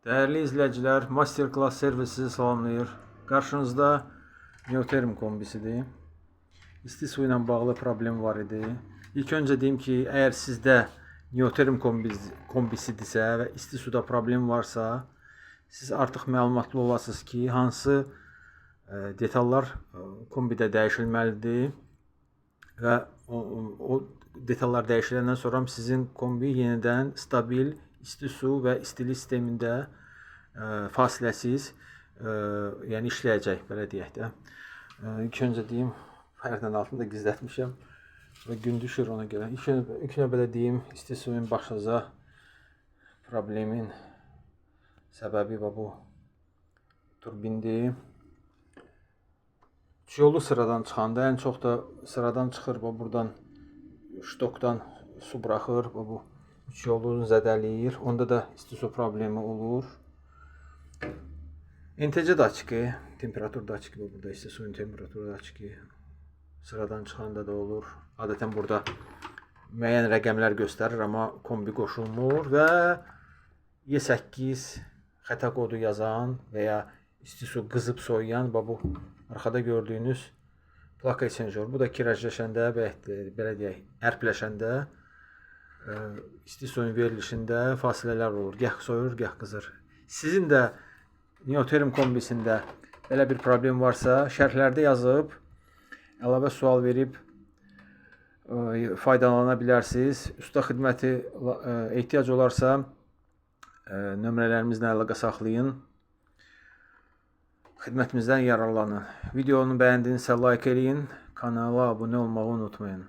Değerli izleyiciler, Masterclass servisi salamlayır. Qarşınızda Neoterm kombisidir. İsti su ilə bağlı problem var idi. İlk öncə deyim ki, əgər sizdə Neoterm kombisidirsə və isti suda problem varsa, siz artıq məlumatlı olasınız ki, hansı detallar kombidə dəyişilməlidir və o detallar dəyişiləndən sonra sizin kombi yenidən stabil isti su və istilik sistemində fasiləsiz yəni işləyəcək, belə deyək də. İlk öncə deyim, pərdənin altında gizlətmişəm və gün düşür ona görə. İlk növbədə deyim, isti suyun başlıca problemin səbəbi bu turbindir. Yolu sıradan çıxanda, ən çox da sıradan çıxır, buradan ştokdan su buraxır, bu yolu zədələyir. Onda da isti su problemi olur. NTC daçiki, temperatur daçiki, burada isti suyun temperaturu daçiki sıradan çıxanda da olur. Adətən burada müəyyən rəqəmlər göstərir, amma kombi qoşulmur və Y8 xəta kodu yazan və ya isti su qızıb soyuyan bu arxada gördüyünüz plaka sensor. Bu da kirajləşəndə, belə deyək, ərpləşəndə isti suyun verilişində fasilələr olur. Gəh soyur, gəh qızır. Sizin də Neoterm kombisində belə bir problem varsa, şərhlərdə yazıb, əlavə sual verib faydalana bilərsiniz. Usta xidməti ehtiyac olarsa, nömrələrimizlə əlaqə saxlayın. Xidmətimizdən yararlanın. Videonu bəyəndinizsə like eləyin, kanala abunə olmağı unutmayın.